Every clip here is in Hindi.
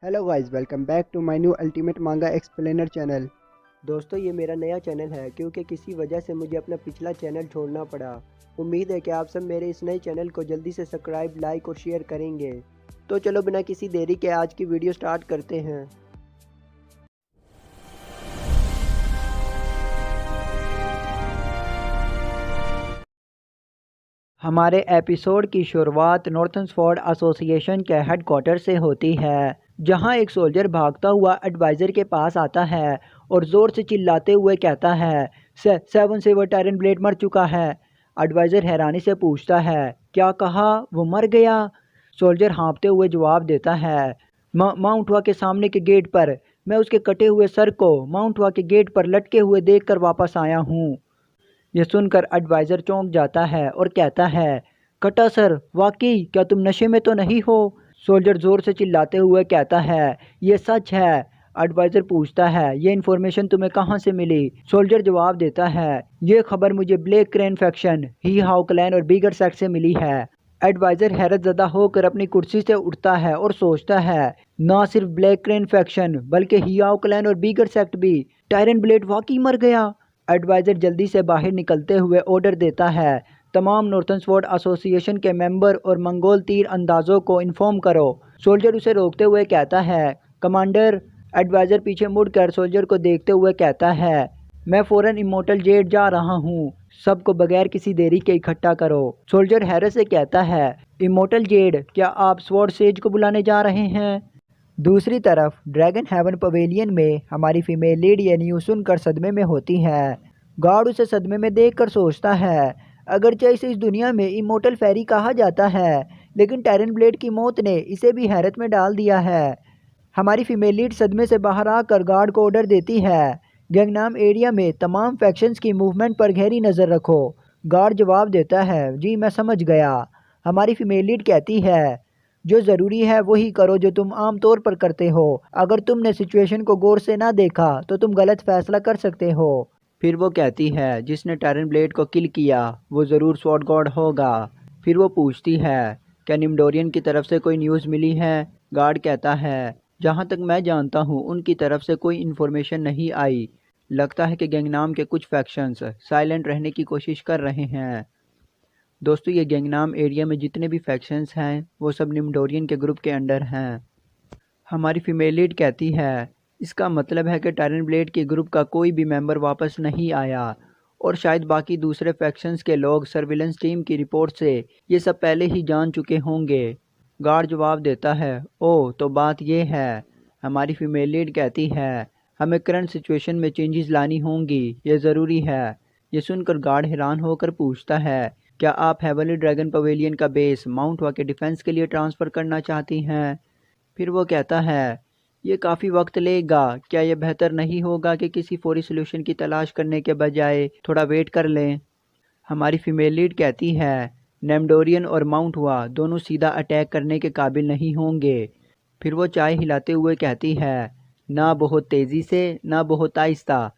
Hello guys, welcome back to my new ultimate manga explainer channel. दोस्तों ये मेरा नया चैनल है क्योंकि किसी वजह से मुझे अपना पिछला चैनल छोड़ना पड़ा। उम्मीद है कि आप सब मेरे इस नए चैनल को जल्दी से सब्सक्राइब, लाइक और शेयर करेंगे। तो चलो बिना किसी देरी के आज की वीडियो स्टार्ट करते हैं। हमारे एपिसोड की शुरुआत नॉर्थनफोर्ड एसोसिएशन के हेडक्वार्टर से होती है, जहां एक सोल्जर भागता हुआ एडवाइज़र के पास आता है और ज़ोर से चिल्लाते हुए कहता है, सेवन सेवर टायरन ब्लेड मर चुका है। एडवाइज़र हैरानी से पूछता है, क्या कहा, वो मर गया? सोल्जर हाँफते हुए जवाब देता है, माउंटवा के सामने के गेट पर। मैं उसके कटे हुए सर को माउंटवा के गेट पर लटके हुए देखकर वापस आया हूँ। ये सुनकर एडवाइज़र चौंक जाता है और कहता है, कटा सर, वाकई? क्या तुम नशे में तो नहीं हो? सोल्जर ज़ोर से चिल्लाते हुए कहता है, ये सच है। एडवाइज़र पूछता है, ये इन्फॉर्मेशन तुम्हें कहाँ से मिली? सोल्जर जवाब देता है, ये खबर मुझे ब्लैक क्रेन फैक्शन, ही हाउ क्लैन और बीगर सेक्ट से मिली है। एडवाइज़र हैरत ज़दा होकर अपनी कुर्सी से उठता है और सोचता है, ना सिर्फ ब्लैक क्रेन फैक्शन बल्कि ही हाउ क्लैन और बीगर सेक्ट भी। टायरन ब्लेड वाकई मर गया। एडवाइज़र जल्दी से बाहर निकलते हुए ऑर्डर देता है, तमाम नॉर्थनफोर्ड एसोसिएशन के मेंबर और मंगोल तीर अंदाजों को इन्फॉर्म करो। सोल्जर उसे रोकते हुए कहता है, कमांडर। एडवाइज़र पीछे मुड़कर सोल्जर को देखते हुए कहता है, मैं फ़ौरन इमोर्टल जेट जा रहा हूँ, सबको बगैर किसी देरी के इकट्ठा करो। सोल्जर हैरत से कहता है, इमोर्टल जेट, क्या आप स्वॉर्ड सेज को बुलाने जा रहे हैं? दूसरी तरफ ड्रैगन हेवन पवेलियन में हमारी फीमेल लीड ये न्यूज़ सुनकर सदमे में होती है। गार्ड उसे सदमे में देखकर सोचता है, अगरचे इसे इस दुनिया में इमोर्टल फेरी कहा जाता है, लेकिन टायरन ब्लेड की मौत ने इसे भी हैरत में डाल दिया है। हमारी फीमेल लीड सदमे से बाहर आकर गार्ड को ऑर्डर देती है, गैंगनाम एरिया में तमाम फैक्शंस की मूवमेंट पर गहरी नज़र रखो। गार्ड जवाब देता है, जी मैं समझ गया। हमारी फीमेल लीड कहती है, जो ज़रूरी है वही करो जो तुम आम तौर पर करते हो। अगर तुमने सिचुएशन को गौर से ना देखा तो तुम गलत फैसला कर सकते हो। फिर वो कहती है, जिसने टायरन ब्लेड को किल किया वो ज़रूर स्वॉर्ड गॉड होगा। फिर वो पूछती है, क्या निम्डोरियन की तरफ से कोई न्यूज़ मिली है? गार्ड कहता है, जहाँ तक मैं जानता हूँ उनकी तरफ से कोई इन्फॉर्मेशन नहीं आई। लगता है कि गैंगनाम के कुछ फैक्शंस साइलेंट रहने की कोशिश कर रहे हैं। दोस्तों ये गैंगनाम एरिया में जितने भी फैक्शंस हैं वो सब निम्डोरियन के ग्रुप के अंडर हैं। हमारी फीमेल लीड कहती है, इसका मतलब है कि टायरन ब्लेड के ग्रुप का कोई भी मेंबर वापस नहीं आया और शायद बाकी दूसरे फैक्शंस के लोग सर्विलेंस टीम की रिपोर्ट से ये सब पहले ही जान चुके होंगे। गार्ड जवाब देता है, ओह तो बात ये है। हमारी फीमेल लीड कहती है, हमें करंट सिचुएशन में चेंजेस लानी होंगी, ये ज़रूरी है। ये सुनकर गार्ड हैरान होकर पूछता है, क्या आप हेवनली ड्रैगन पवेलियन का बेस माउंटवा के डिफेंस के लिए ट्रांसफ़र करना चाहती हैं? फिर वो कहता है, ये काफ़ी वक्त लेगा, क्या ये बेहतर नहीं होगा कि किसी फौरी सोल्यूशन की तलाश करने के बजाय थोड़ा वेट कर लें? हमारी फीमेल लीड कहती है, नेमडोरियन और माउंटवा दोनों सीधा अटैक करने के काबिल नहीं होंगे। फिर वो चाय हिलाते हुए कहती है, ना बहुत तेज़ी से ना बहुत आहिस्ता।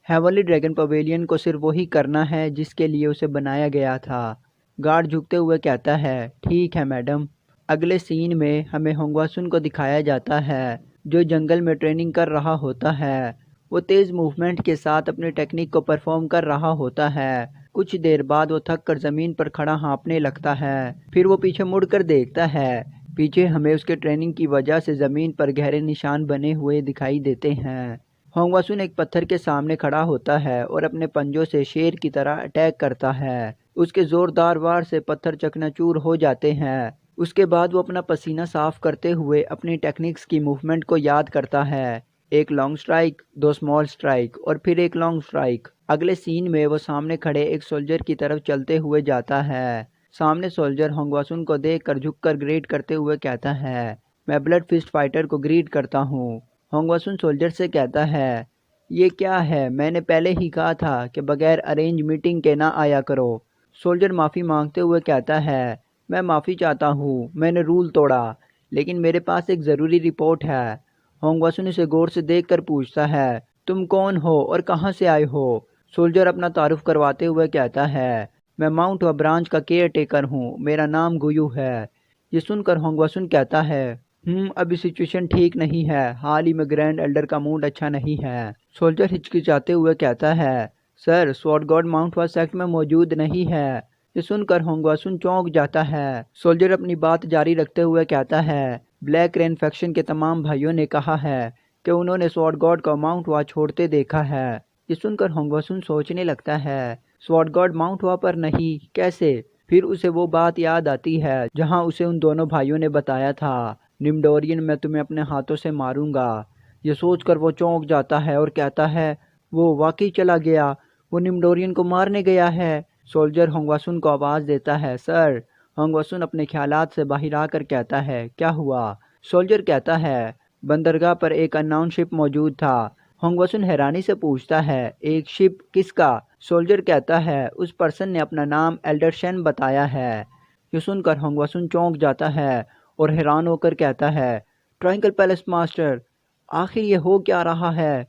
हेवनली ड्रैगन पवेलियन को सिर्फ वही करना है जिसके लिए उसे बनाया गया था। गार्ड झुकते हुए कहता है, ठीक है मैडम। अगले सीन में हमें होंगवासुन को दिखाया जाता है, जो जंगल में ट्रेनिंग कर रहा होता है। वो तेज़ मूवमेंट के साथ अपनी टेक्निक को परफॉर्म कर रहा होता है। कुछ देर बाद वो थक कर ज़मीन पर खड़ा हाँफने लगता है। फिर वो पीछे मुड़कर देखता है। पीछे हमें उसके ट्रेनिंग की वजह से ज़मीन पर गहरे निशान बने हुए दिखाई देते हैं। होंगवासुन एक पत्थर के सामने खड़ा होता है और अपने पंजों से शेर की तरह अटैक करता है। उसके ज़ोरदार वार से पत्थर चकनाचूर हो जाते हैं। उसके बाद वो अपना पसीना साफ करते हुए अपनी टेक्निक्स की मूवमेंट को याद करता है। एक लॉन्ग स्ट्राइक, दो स्मॉल स्ट्राइक और फिर एक लॉन्ग स्ट्राइक। अगले सीन में वो सामने खड़े एक सोल्जर की तरफ चलते हुए जाता है। सामने सोल्जर होंगवासुन को देखकर झुककर ग्रीट करते हुए कहता है, मैं ब्लड फिस्ट फाइटर को ग्रीट करता हूँ। होंगवासुन सोल्जर से कहता है, ये क्या है, मैंने पहले ही कहा था कि बगैर अरेंज मीटिंग के ना आया करो। सोल्जर माफ़ी मांगते हुए कहता है, मैं माफ़ी चाहता हूँ, मैंने रूल तोड़ा, लेकिन मेरे पास एक ज़रूरी रिपोर्ट है। होंगवासुन उसे गौर से देखकर पूछता है, तुम कौन हो और कहाँ से आए हो? सोल्जर अपना तारुफ करवाते हुए कहता है, मैं माउंट व ब्रांच का केयर टेकर हूँ, मेरा नाम गुयू है। ये सुनकर होंगवासुन कहता है, अभी सिचुएशन ठीक नहीं है। हाल ही में ग्रैंड एल्डर का मूड अच्छा नहीं है। सोल्जर हिचकिचाते हुए कहता है, सर स्वॉर्ड गॉड माउंटवा सेक्ट में मौजूद नहीं है। ये सुनकर होंगवासुन चौंक जाता है। सोल्जर अपनी बात जारी रखते हुए कहता है, ब्लैक रेन फैक्शन के तमाम भाइयों ने कहा है कि उन्होंने स्वॉर्ड गॉड को माउंटवा छोड़ते देखा है। ये सुनकर होंगवासुन सोचने लगता है, स्वॉर्ड गॉड माउंटवा पर नहीं, कैसे? फिर उसे वो बात याद आती है जहाँ उसे उन दोनों भाइयों ने बताया था, निम्डोरियन मैं तुम्हें अपने हाथों से मारूंगा। ये सोचकर वो चौंक जाता है और कहता है, वो वाकई चला गया, वो निम्डोरियन को मारने गया है। सोल्जर होंगवासुन को आवाज़ देता है, सर। होंगवासुन अपने ख्यालात से बाहर आकर कहता है, क्या हुआ? सोल्जर कहता है, बंदरगाह पर एक अननोन शिप मौजूद था। होंगवासुन हैरानी से पूछता है, एक शिप किसका? सोल्जर कहता है, उस पर्सन ने अपना नाम एल्डरशन बताया है। ये सुनकर होंगवासुन चौंक जाता है और हैरान होकर कहता है, ट्रायंगल पैलेस मास्टर, आखिर ये हो क्या रहा है?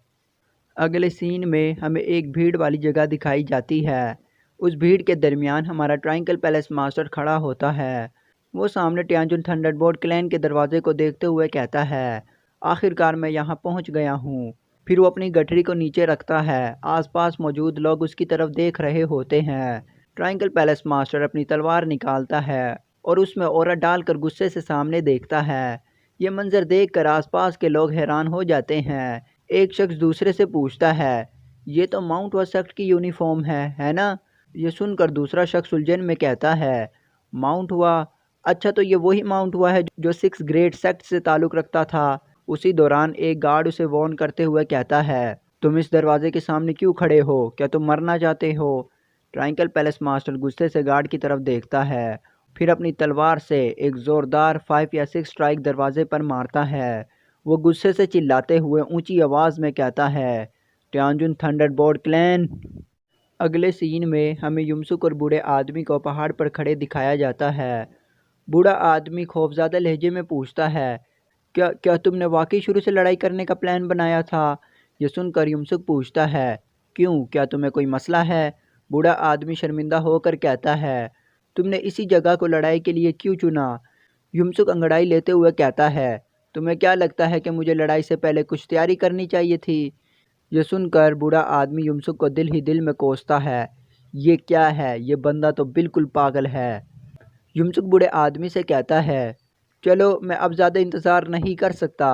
अगले सीन में हमें एक भीड़ वाली जगह दिखाई जाती है। उस भीड़ के दरमियान हमारा ट्रायंगल पैलेस मास्टर खड़ा होता है। वो सामने ट्याजुन थंडरबोल्ट क्लैन के दरवाजे को देखते हुए कहता है, आखिरकार मैं यहाँ पहुँच गया हूँ। फिर वो अपनी गठरी को नीचे रखता है। आसपास मौजूद लोग उसकी तरफ देख रहे होते हैं। ट्रायंगल पैलेस मास्टर अपनी तलवार निकालता है और उसमें औरा डालकर गुस्से से सामने देखता है। ये मंजर देखकर आसपास के लोग हैरान हो जाते हैं। एक शख्स दूसरे से पूछता है, ये तो माउंटवा सेक्ट की यूनिफॉर्म है ना? ये सुनकर दूसरा शख्स उलझन में कहता है, माउंटवा? अच्छा, तो ये वही माउंटवा है जो 6 ग्रेट सेक्ट से ताल्लुक़ रखता था। उसी दौरान एक गार्ड उसे वार्न करते हुए कहता है, तुम इस दरवाजे के सामने क्यों खड़े हो? क्या तुम मरना चाहते हो? ट्रायंगल पैलेस मास्टर गुस्से से गार्ड की तरफ देखता है, फिर अपनी तलवार से एक ज़ोरदार 5 या 6 स्ट्राइक दरवाजे पर मारता है। वो गुस्से से चिल्लाते हुए ऊंची आवाज़ में कहता है, ट्याजुन थंडरबोल्ट क्लैन। अगले सीन में हमें युमसुक और बूढ़े आदमी को पहाड़ पर खड़े दिखाया जाता है। बूढ़ा आदमी खौफज़दा लहजे में पूछता है, क्या क्या तुमने वाकई शुरू से लड़ाई करने का प्लान बनाया था? ये सुनकर युमसुक पूछता है, क्यों, क्या तुम्हें कोई मसला है? बूढ़ा आदमी शर्मिंदा होकर कहता है, तुमने इसी जगह को लड़ाई के लिए क्यों चुना? युमसुक अंगड़ाई लेते हुए कहता है, तुम्हें क्या लगता है कि मुझे लड़ाई से पहले कुछ तैयारी करनी चाहिए थी? ये सुनकर बूढ़ा आदमी युमसुक को दिल ही दिल में कोसता है, ये क्या है, ये बंदा तो बिल्कुल पागल है। युमसुक बूढ़े आदमी से कहता है, चलो मैं अब ज़्यादा इंतज़ार नहीं कर सकता।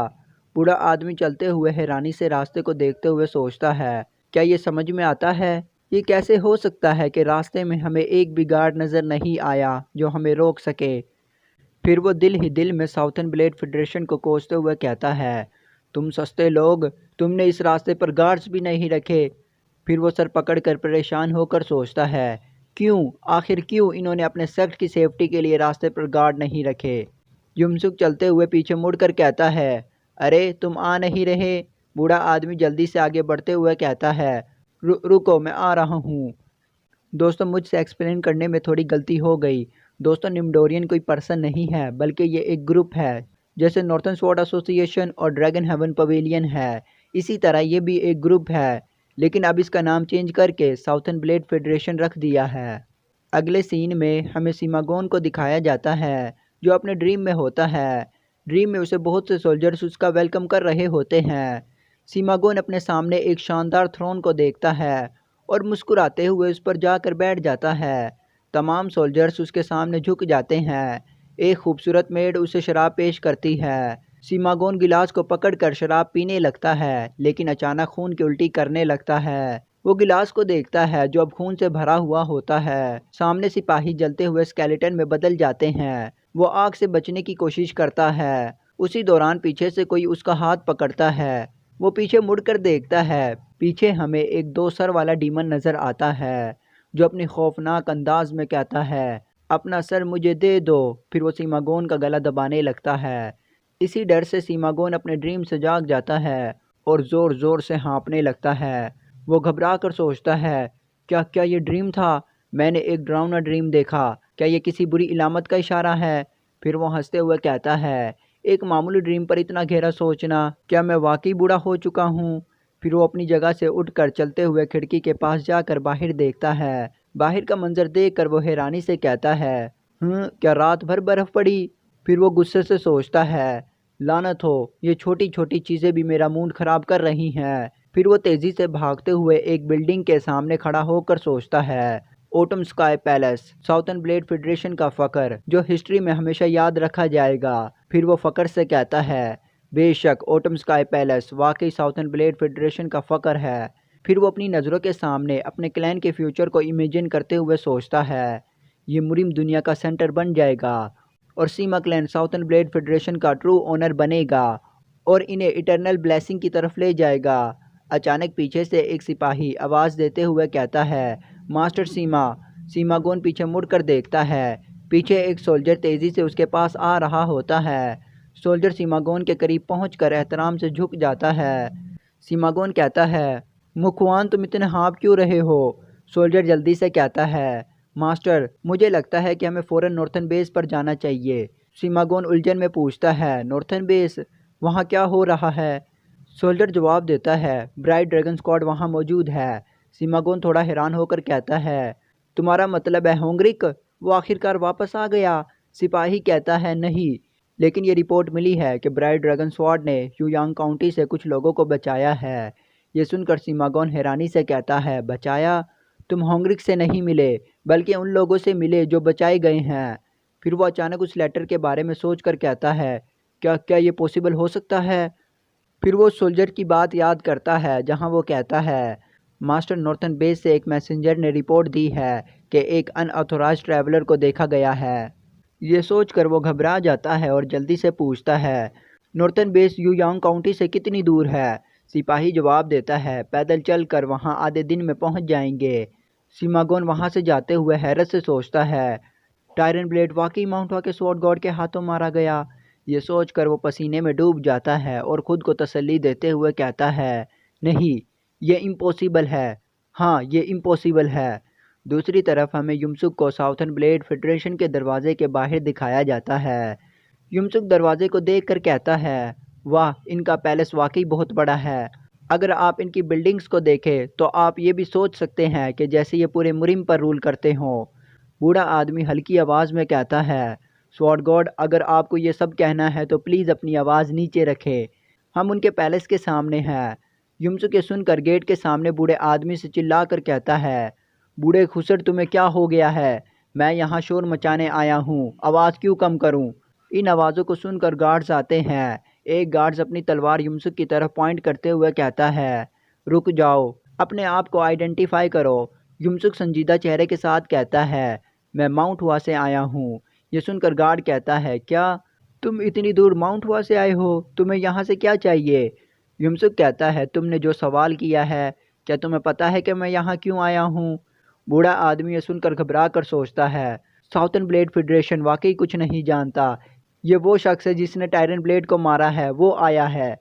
बूढ़ा आदमी चलते हुए हैरानी से रास्ते को देखते हुए सोचता है, क्या ये समझ में आता है? ये कैसे हो सकता है कि रास्ते में हमें एक भी गार्ड नज़र नहीं आया जो हमें रोक सके? फिर वो दिल ही दिल में साउथर्न ब्लेड फेडरेशन को कोसते हुए कहता है, तुम सस्ते लोग, तुमने इस रास्ते पर गार्ड्स भी नहीं रखे। फिर वो सर पकड़कर परेशान होकर सोचता है, क्यों, आखिर क्यों इन्होंने अपने सेक्ट की सेफ्टी के लिए रास्ते पर गार्ड नहीं रखे? युमसुक चलते हुए पीछे मुड़कर कहता है, अरे तुम आ नहीं रहे? बूढ़ा आदमी जल्दी से आगे बढ़ते हुए कहता है, रुको मैं आ रहा हूँ। दोस्तों, मुझसे एक्सप्लेन करने में थोड़ी गलती हो गई। दोस्तों, निम्डोरियन कोई पर्सन नहीं है, बल्कि ये एक ग्रुप है। जैसे नॉर्थर्न स्वॉर्ड एसोसिएशन और ड्रैगन हेवन पवेलियन है, इसी तरह ये भी एक ग्रुप है, लेकिन अब इसका नाम चेंज करके साउथर्न ब्लेड फेडरेशन रख दिया है। अगले सीन में हमें सीमागोन को दिखाया जाता है, जो अपने ड्रीम में होता है। ड्रीम में उसे बहुत से सोल्जर्स उसका वेलकम कर रहे होते हैं। सीमागोन अपने सामने एक शानदार थ्रोन को देखता है और मुस्कुराते हुए उस पर जाकर बैठ जाता है। तमाम सोल्जर्स उसके सामने झुक जाते हैं। एक खूबसूरत मेड उसे शराब पेश करती है। सीमागोन गिलास को पकड़कर शराब पीने लगता है, लेकिन अचानक खून की उल्टी करने लगता है। वो गिलास को देखता है जो अब खून से भरा हुआ होता है। सामने सिपाही जलते हुए स्केलेटन में बदल जाते हैं। वो आग से बचने की कोशिश करता है। उसी दौरान पीछे से कोई उसका हाथ पकड़ता है। वो पीछे मुड़कर देखता है। पीछे हमें एक 2 सर वाला डीमन नज़र आता है, जो अपनी खौफनाक अंदाज में कहता है, अपना सर मुझे दे दो। फिर वो सीमागोन का गला दबाने लगता है। इसी डर से सीमागोन अपने ड्रीम से जाग जाता है और ज़ोर ज़ोर से हाँफने लगता है। वो घबरा कर सोचता है, क्या क्या ये ड्रीम था? मैंने एक डरावना ड्रीम देखा। क्या ये किसी बुरी इलामत का इशारा है? फिर वो हंसते हुए कहता है, एक मामूली ड्रीम पर इतना गहरा सोचना, क्या मैं वाकई बूढ़ा हो चुका हूँ? फिर वो अपनी जगह से उठकर चलते हुए खिड़की के पास जाकर बाहर देखता है। बाहर का मंजर देखकर वो हैरानी से कहता है, क्या रात भर बर्फ़ पड़ी? फिर वो गुस्से से सोचता है, लानत हो, ये छोटी छोटी चीज़ें भी मेरा मूड ख़राब कर रही हैं। फिर वो तेज़ी से भागते हुए एक बिल्डिंग के सामने खड़ा होकर सोचता है, autumn sky palace, southern blade federation का फ़ख्र जो हिस्ट्री में हमेशा याद रखा जाएगा। फिर वो फ़ख्र से कहता है, बेशक ओटम स्काई पैलेस वाकई साउथर्न ब्लेड फेडरेशन का फ़ख्र है। फिर वो अपनी नज़रों के सामने अपने क्लैन के फ्यूचर को इमेजिन करते हुए सोचता है, ये मुरिम दुनिया का सेंटर बन जाएगा और सीमा क्लैन साउथर्न ब्लेड फेडरेशन का ट्रू ओनर बनेगा और इन्हें इटरनल ब्लेसिंग की तरफ ले जाएगा। अचानक पीछे से एक सिपाही आवाज़ देते हुए कहता है, मास्टर सीमा। सीमागोन पीछे मुड़कर देखता है। पीछे एक सोल्जर तेज़ी से उसके पास आ रहा होता है। सोल्जर सीमागोन के करीब पहुंचकर एहतराम से झुक जाता है। सीमागोन कहता है, मुखवान तुम इतने हाँफ क्यों रहे हो? सोल्जर जल्दी से कहता है, मास्टर मुझे लगता है कि हमें फ़ौरन नॉर्थन बेस पर जाना चाहिए। सीमागोन उलझन में पूछता है, नॉर्थन बेस? वहाँ क्या हो रहा है? सोल्जर जवाब देता है, ब्राइट ड्रैगन स्क्वाड वहाँ मौजूद है। सीमागोन थोड़ा हैरान होकर कहता है, तुम्हारा मतलब है होंगरिक वो आखिरकार वापस आ गया? सिपाही कहता है, नहीं, लेकिन ये रिपोर्ट मिली है कि ब्राइट ड्रैगन स्क्वाड ने ह्यूयांग काउंटी से कुछ लोगों को बचाया है। ये सुनकर सीमागोन हैरानी से कहता है, बचाया? तुम होंगरिक से नहीं मिले बल्कि उन लोगों से मिले जो बचाए गए हैं। फिर वो अचानक उस लेटर के बारे में सोच कर कहता है, क्या क्या ये पॉसिबल हो सकता है? फिर वो सोल्जर की बात याद करता है जहां वो कहता है, मास्टर नॉर्थन बेस से एक मैसेंजर ने रिपोर्ट दी है कि एक अनऑथोराइज्ड ट्रैवलर को देखा गया है। ये सोचकर वो घबरा जाता है और जल्दी से पूछता है, नॉर्थन बेस ह्यूयांग काउंटी से कितनी दूर है? सिपाही जवाब देता है, पैदल चलकर वहां आधे दिन में पहुंच जाएंगे। सीमागोन वहां से जाते हुए हैरत से सोचता है, टायरन ब्लेड वाकई माउंट के स्वॉर्ड गॉड के हाथों मारा गया। ये सोचकर वो पसीने में डूब जाता है और ख़ुद को तसल्ली देते हुए कहता है, नहीं, ये इम्पॉसिबल है। हाँ, ये इम्पॉसिबल है। दूसरी तरफ हमें युमसुक को साउथर्न ब्लेड फेडरेशन के दरवाजे के बाहर दिखाया जाता है। युमसुक दरवाजे को देखकर कहता है, वाह, इनका पैलेस वाकई बहुत बड़ा है। अगर आप इनकी बिल्डिंग्स को देखें तो आप ये भी सोच सकते हैं कि जैसे ये पूरे मुरिम पर रूल करते हों। बूढ़ा आदमी हल्की आवाज़ में कहता है, स्वॉर्ड गॉड, अगर आपको ये सब कहना है तो प्लीज़ अपनी आवाज़ नीचे रखें, हम उनके पैलेस के सामने हैं। युमसुक ये सुनकर गेट के सामने बूढ़े आदमी से चिल्ला कर कहता है, बूढ़े खुसर, तुम्हें क्या हो गया है? मैं यहाँ शोर मचाने आया हूँ, आवाज़ क्यों कम करूँ? इन आवाज़ों को सुनकर गार्ड्स आते हैं। एक गार्ड्स अपनी तलवार युमसुक की तरफ पॉइंट करते हुए कहता है, रुक जाओ, अपने आप को आइडेंटिफाई करो। युमसुक संजीदा चेहरे के साथ कहता है, मैं माउंट हुआ से आया हूँ। ये सुनकर गार्ड कहता है, क्या तुम इतनी दूर माउंट हुआ से आए हो? तुम्हें यहाँ से क्या चाहिए? युमसुक कहता है, तुमने जो सवाल किया है, क्या तुम्हें पता है कि मैं यहाँ क्यों आया हूँ? बूढ़ा आदमी ये सुनकर घबरा कर सोचता है, साउथर्न ब्लेड फेडरेशन वाकई कुछ नहीं जानता। ये वो शख्स है जिसने टायरन ब्लेड को मारा है, वो आया है।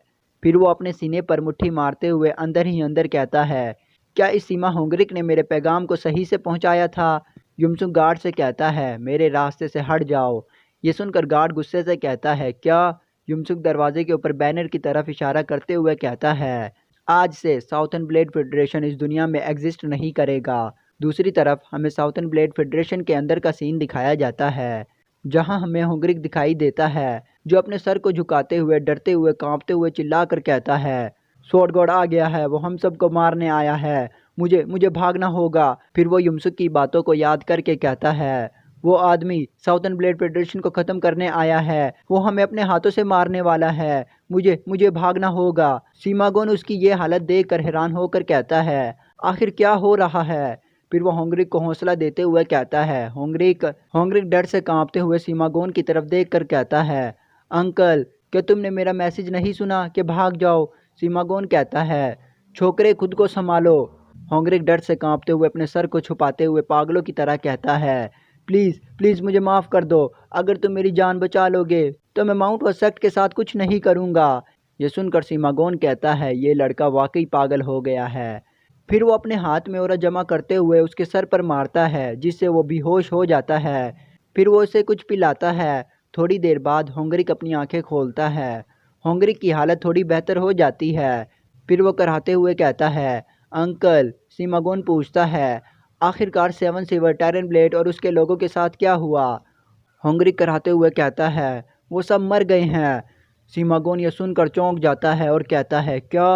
फिर वो अपने सीने पर मुट्ठी मारते हुए अंदर ही अंदर कहता है, क्या इस सीमा होंगरिक ने मेरे पैगाम को सही से पहुँचाया था? युमसुक गार्ड से कहता है, मेरे रास्ते से हट जाओ। ये सुनकर गार्ड गुस्से से कहता है, क्या? युमसुक दरवाजे के ऊपर बैनर की तरफ इशारा करते हुए कहता है, आज से साउथर्न ब्लेड फेडरेशन इस दुनिया में एग्जिस्ट नहीं करेगा। दूसरी तरफ हमें साउथर्न ब्लेड फेडरेशन के अंदर का सीन दिखाया जाता है, जहां हमें होंगरिक दिखाई देता है, जो अपने सर को झुकाते हुए, डरते हुए, कांपते हुए चिल्ला कर कहता है, स्वॉर्ड गॉड आ गया है, वो हम सबको मारने आया है, मुझे मुझे भागना होगा। फिर वो युमसुक की बातों को याद करके कहता है, वो आदमी साउथर्न ब्लेड फेडरेशन को ख़त्म करने आया है, वो हमें अपने हाथों से मारने वाला है, मुझे मुझे भागना होगा। सीमागोन उसकी ये हालत देखकर हैरान होकर कहता है, आखिर क्या हो रहा है? फिर वो होंगरिक को हौसला देते हुए कहता है, होंगरिक डर से कांपते हुए सीमागोन की तरफ देखकर कहता है, अंकल, क्या तुमने मेरा मैसेज नहीं सुना कि भाग जाओ? सीमागोन कहता है, छोकरे, खुद को संभालो। होंगरिक डर से कांपते हुए अपने सर को छुपाते हुए पागलों की तरह कहता है, प्लीज़ प्लीज़ मुझे माफ़ कर दो, अगर तुम मेरी जान बचा लोगे तो मैं माउंट व सेक्ट के साथ कुछ नहीं करूँगा। ये सुनकर सीमागोन कहता है, ये लड़का वाकई पागल हो गया है। फिर वो अपने हाथ में औरा जमा करते हुए उसके सर पर मारता है, जिससे वो बेहोश हो जाता है। फिर वो उसे कुछ पिलाता है। थोड़ी देर बाद होंगरिक अपनी आंखें खोलता है। होंगरिक की हालत थोड़ी बेहतर हो जाती है। फिर वो कराहते हुए कहता है, अंकल। सीमागोन पूछता है, आखिरकार सेवन सिवर, टायरन ब्लेड और उसके लोगों के साथ क्या हुआ? होंगरिक कराहते हुए कहता है, वो सब मर गए हैं। सीमागोन यह सुनकर चौंक जाता है और कहता है, क्या?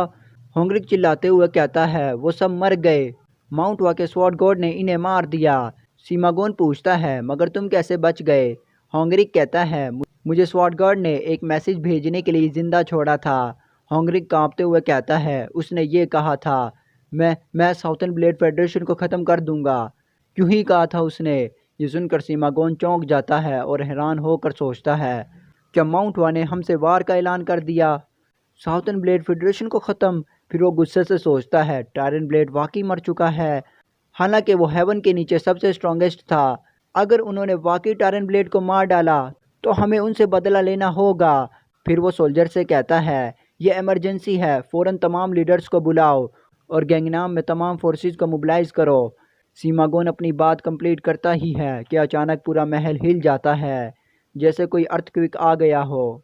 होंगरिक चिल्लाते हुए कहता है, वो सब मर गए। माउंट वा के स्वॉर्ड गॉड ने इन्हें मार दिया। सीमागोन पूछता है, मगर तुम कैसे बच गए? होंगरिक कहता है, मुझे स्वॉर्ड गॉड ने एक मैसेज भेजने के लिए जिंदा छोड़ा था। होंगरिक कांपते हुए कहता है, उसने ये कहा था, मैं साउथर्न ब्लेड फेडरेशन को ख़त्म कर दूंगा। क्यों ही कहा था उसने? ये सुनकर सीमागोन चौंक जाता है और हैरान होकर सोचता है, क्या माउंट वा ने हमसे वार का ऐलान कर दिया? साउथर्न ब्लेड फेडरेशन को ख़त्म? फिर वो गुस्से से सोचता है, टायरन ब्लेड वाकई मर चुका है। हालांकि वो हेवन के नीचे सबसे स्ट्रॉन्गेस्ट था। अगर उन्होंने वाकई टायरन ब्लेड को मार डाला तो हमें उनसे बदला लेना होगा। फिर वो सोल्जर से कहता है, ये इमरजेंसी है, फ़ौरन तमाम लीडर्स को बुलाओ और गैंगनाम में तमाम फोर्सेस को मोबिलाइज करो। सीमागोन अपनी बात कंप्लीट करता ही है कि अचानक पूरा महल हिल जाता है, जैसे कोई अर्थक्वेक आ गया हो।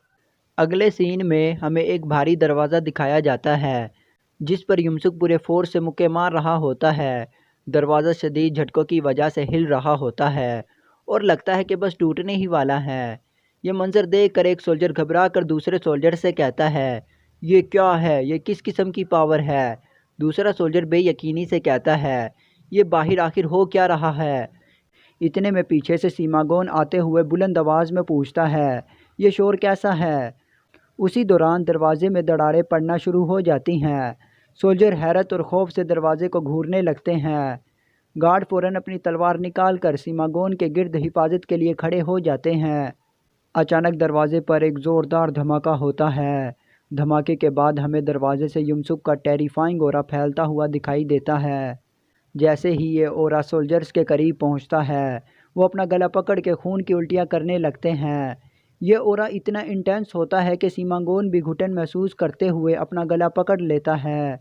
अगले सीन में हमें एक भारी दरवाज़ा दिखाया जाता है जिस पर युमसुक पूरे फोर्स से मुक्के मार रहा होता है। दरवाज़ा शदीद झटकों की वजह से हिल रहा होता है और लगता है कि बस टूटने ही वाला है। ये मंजर देखकर एक सोल्जर घबरा कर दूसरे सोल्जर से कहता है, ये क्या है? ये किस किस्म की पावर है? दूसरा सोल्जर बेयकीनी से कहता है, ये बाहर आखिर हो क्या रहा है? इतने में पीछे से सीमागोन आते हुए बुलंद आवाज़ में पूछता है, ये शोर कैसा है? उसी दौरान दरवाजे में दरारें पड़ना शुरू हो जाती हैं। सोल्जर हैरत और खौफ से दरवाजे को घूरने लगते हैं। गार्ड फ़ौरन अपनी तलवार निकाल कर सीमागोन के गिर्द हिफाजत के लिए खड़े हो जाते हैं। अचानक दरवाजे पर एक ज़ोरदार धमाका होता है। धमाके के बाद हमें दरवाजे से युमसुक का टेरिफाइंग ऑरा फैलता हुआ दिखाई देता है। जैसे ही ये ऑरा सोल्जर्स के करीब पहुंचता है, वो अपना गला पकड़ के खून की उल्टियां करने लगते हैं। ये ऑरा इतना इंटेंस होता है कि सीमागोन भी घुटन महसूस करते हुए अपना गला पकड़ लेता है,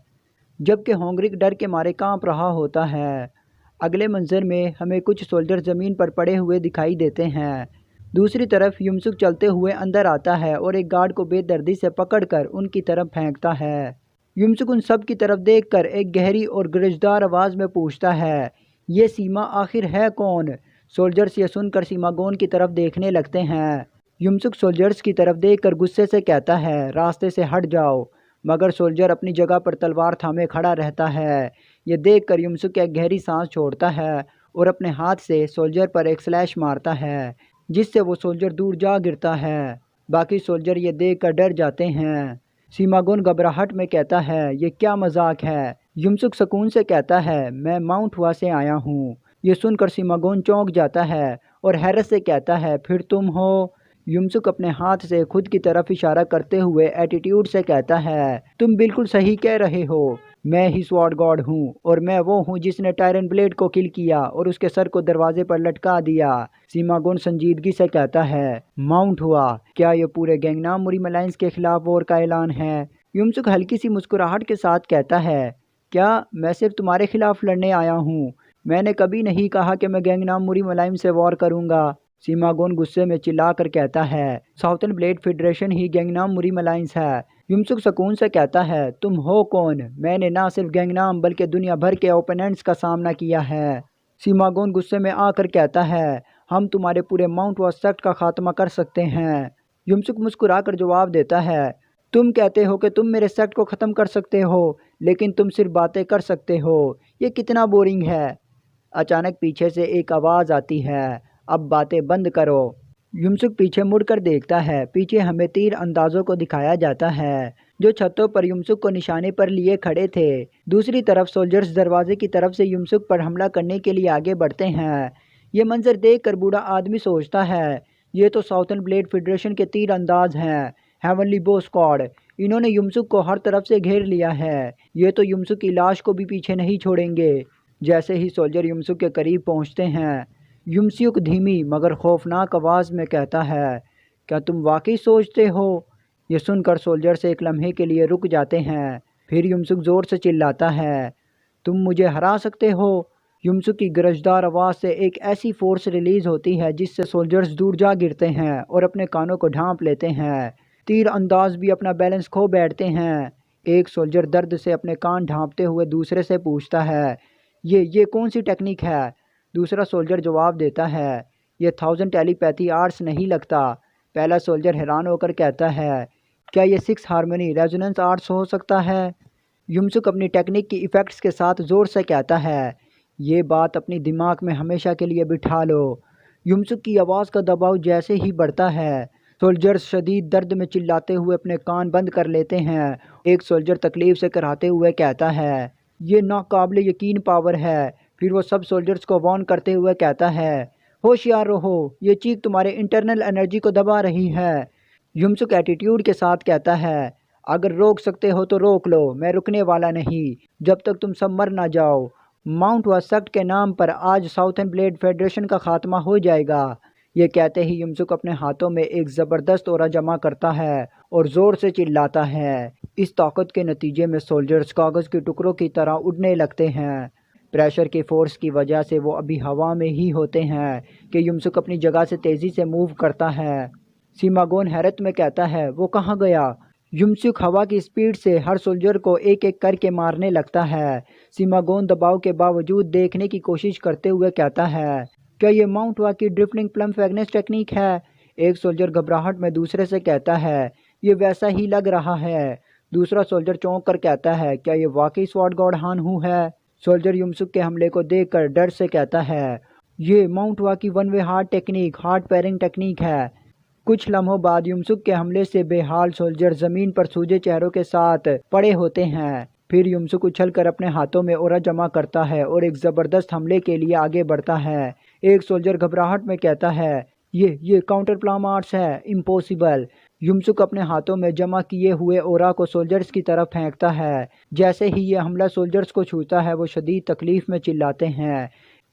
जबकि होंगरिक डर के मारे कांप रहा होता है। अगले मंजर में हमें कुछ सोल्जर ज़मीन पर पड़े हुए दिखाई देते हैं। दूसरी तरफ युमसुक चलते हुए अंदर आता है और एक गार्ड को बेदर्दी से पकड़कर उनकी तरफ फेंकता है। युमसुक उन सब की तरफ देखकर एक गहरी और गरजदार आवाज़ में पूछता है, ये सीमा आखिर है कौन? सोल्जर्स ये सुनकर सीमागोन की तरफ देखने लगते हैं। युमसुक सोल्जर्स की तरफ देखकर गुस्से से कहता है, रास्ते से हट जाओ। मगर सोल्जर अपनी जगह पर तलवार थामे खड़ा रहता है। ये देखकर युमसुक एक गहरी सांस छोड़ता है और अपने हाथ से सोल्जर पर एक स्लैश मारता है, जिससे वो सोल्जर दूर जा गिरता है। बाकी सोल्जर ये देखकर डर जाते हैं। सीमागोन घबराहट में कहता है, ये क्या मजाक है? युमसुक सुकून से कहता है, मैं माउंट वा से आया हूँ। ये सुनकर सीमागोन चौंक जाता है और हैरत से कहता है, फिर तुम हो? युमसुक अपने हाथ से खुद की तरफ इशारा करते हुए एटीट्यूड से कहता है, तुम बिल्कुल सही कह रहे हो। मैं ही स्वॉर्ड गॉड हूँ और मैं वो हूँ जिसने टायरन ब्लेड को किल किया और उसके सर को दरवाजे पर लटका दिया। सीमागोन संजीदगी से कहता है, माउंट हुआ, क्या ये पूरे गैंगनाम मुरीम अलायंस के खिलाफ वॉर का ऐलान है? युमसुक हल्की सी मुस्कुराहट के साथ कहता है, क्या मैं सिर्फ तुम्हारे खिलाफ लड़ने आया हूँ? मैंने कभी नहीं कहा कि मैं गैंगनाम मुरीम अलायंस से वॉर करूँगा। सीमागोन गुस्से में चिल्लाकर कहता है, साउथर्न ब्लेड फेडरेशन ही गैंगनाम मुरीम अलायंस है। युमसुक सुकून से कहता है, तुम हो कौन? मैंने ना सिर्फ गैंगनाम बल्कि दुनिया भर के ओपोनेंट्स का सामना किया है। सीमागोन गुस्से में आकर कहता है, हम तुम्हारे पूरे माउंट वा सेक्ट का खात्मा कर सकते हैं। युमसुक मुस्कुरा कर जवाब देता है, तुम कहते हो कि तुम मेरे सेक्ट को ख़त्म कर सकते हो, लेकिन तुम सिर्फ बातें कर सकते हो। ये कितना बोरिंग है। अचानक पीछे से एक आवाज़ आती है, अब बातें बंद करो। युमसुक पीछे मुड़कर देखता है। पीछे हमें तीर अंदाजों को दिखाया जाता है जो छतों पर युमसुक को निशाने पर लिए खड़े थे। दूसरी तरफ सोल्जर्स दरवाजे की तरफ से युमसुक पर हमला करने के लिए आगे बढ़ते हैं। ये मंजर देखकर बूढ़ा आदमी सोचता है, ये तो साउथर्न ब्लेड फेडरेशन के तीर अंदाज हैं, हेवनली बो स्क्वाड। इन्होंने युमसुक को हर तरफ से घेर लिया है। ये तो युमसुक की लाश को भी पीछे नहीं छोड़ेंगे। जैसे ही सोल्जर युमसुक के करीब पहुंचते हैं, युमसुक धीमी मगर खौफनाक आवाज़ में कहता है, क्या तुम वाकई सोचते हो? ये सुनकर सोल्जर से एक लम्हे के लिए रुक जाते हैं। फिर युमसुक ज़ोर से चिल्लाता है, तुम मुझे हरा सकते हो? युमसुक की गरजदार आवाज़ से एक ऐसी फोर्स रिलीज़ होती है जिससे सोल्जर्स दूर जा गिरते हैं और अपने कानों को ढांप लेते हैं। तीर अंदाज भी अपना बैलेंस खो बैठते हैं। एक सोल्जर दर्द से अपने कान ढांपते हुए दूसरे से पूछता है, ये कौन सी टेक्निक है? दूसरा सोल्जर जवाब देता है, ये 1000 टेलीपैथी आर्ट्स नहीं लगता। पहला सोल्जर हैरान होकर कहता है, क्या ये 6 हार्मनी रेजोनेंस आर्ट्स हो सकता है? युमसुक अपनी टेक्निक की इफ़ेक्ट्स के साथ ज़ोर से कहता है। ये बात अपनी दिमाग में हमेशा के लिए बिठा लो। युमसुक की आवाज़ का दबाव जैसे ही बढ़ता है, सोल्जर्स शदीद दर्द में चिल्लाते हुए अपने कान बंद कर लेते हैं। एक सोल्जर तकलीफ से कराहते हुए कहता है, ये नाकाबिले यकीन पावर है। फिर वो सब सोल्जर्स को वार्न करते हुए कहता है, होशियार रहो, ये चीख तुम्हारे इंटरनल एनर्जी को दबा रही है। युमसुक एटीट्यूड के साथ कहता है, अगर रोक सकते हो तो रोक लो, मैं रुकने वाला नहीं जब तक तुम सब मर ना जाओ। माउंट वासेक्ट के नाम पर आज साउथर्न ब्लेड फेडरेशन का खात्मा हो जाएगा। ये कहते ही युमसुक अपने हाथों में एक ज़बरदस्त ओरा जमा करता है और ज़ोर से चिल्लाता है। इस ताकत के नतीजे में सोल्जर्स कागज़ के टुकड़ों की तरह उड़ने लगते हैं। प्रेशर की फोर्स की वजह से वो अभी हवा में ही होते हैं कि युमसुक अपनी जगह से तेज़ी से मूव करता है। सीमागोन हैरत में कहता है, वो कहाँ गया? युमसुक हवा की स्पीड से हर सोल्जर को एक एक करके मारने लगता है। सीमागोन दबाव के बावजूद देखने की कोशिश करते हुए कहता है, क्या ये माउंट वा की ड्रिफ्टिंग प्लम फैगनेस टेक्निक है? एक सोल्जर घबराहट में दूसरे से कहता है, ये वैसा ही लग रहा है। दूसरा सोल्जर चौंक कर कहता है, क्या ये वाकई स्वॉर्ड गॉड हानहू है? सोल्जर युमसुक के हमले को देखकर डर से कहता है, ये माउंट वा की one way heart technique, heart pairing technique है। कुछ लम्हों बाद युमसुक के हमले से बेहाल सोल्जर ज़मीन पर सूजे चेहरों के साथ पड़े होते हैं। फिर युमसुक उछलकर अपने हाथों में ओरा जमा करता है और एक ज़बरदस्त हमले के लिए आगे बढ़ता है। एक सोल्जर घबराहट में कहता है, ये काउंटर प्लाम आर्ट्स है, इम्पॉसिबल। युमसुक अपने हाथों में जमा किए हुए ओरा को सोल्जर्स की तरफ फेंकता है। जैसे ही ये हमला सोल्जर्स को छूता है, वो शदीद तकलीफ में चिल्लाते हैं।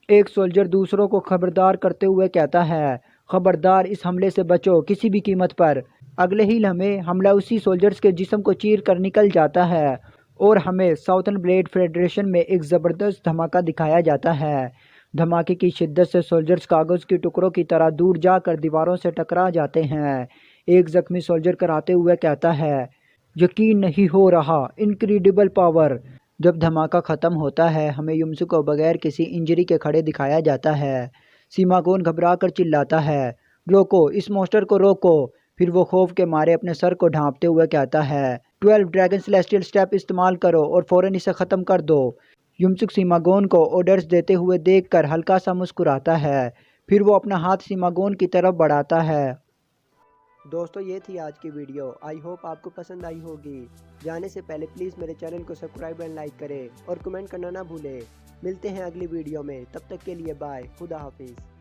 एक सोल्जर दूसरों को खबरदार करते हुए कहता है, खबरदार, इस हमले से बचो किसी भी कीमत पर। अगले ही लम्हे हमला उसी सोल्जर्स के जिस्म को चीर कर निकल जाता है और हमें साउथर्न ब्लेड फेडरेशन में एक ज़बरदस्त धमाका दिखाया जाता है। धमाके की शिद्दत से सोल्जर्स कागज़ के टुकड़ों की तरह दूर जाकर दीवारों से टकरा जाते हैं। एक ज़ख्मी सोल्जर कराते हुए कहता है, यकीन नहीं हो रहा, इनक्रेडिबल पावर। जब धमाका ख़त्म होता है, हमें युमसुक को बगैर किसी इंजरी के खड़े दिखाया जाता है। सीमागोन घबरा कर चिल्लाता है, रोको, इस मॉन्स्टर को रोको। फिर वो खौफ के मारे अपने सर को ढांपते हुए कहता है, 12 ड्रैगन सेलेस्टियल स्टेप इस्तेमाल करो और फ़ौरन इसे ख़त्म कर दो। युमसुक सीमागोन को ऑर्डर्स देते हुए देखकर हल्का सा मुस्कुराता है। फिर वो अपना हाथ सीमागोन की तरफ बढ़ाता है। दोस्तों, ये थी आज की वीडियो। आई होप आपको पसंद आई होगी। जाने से पहले प्लीज़ मेरे चैनल को सब्सक्राइब एंड लाइक करें और कमेंट करना ना भूलें। मिलते हैं अगली वीडियो में, तब तक के लिए बाय, खुदा हाफिज़।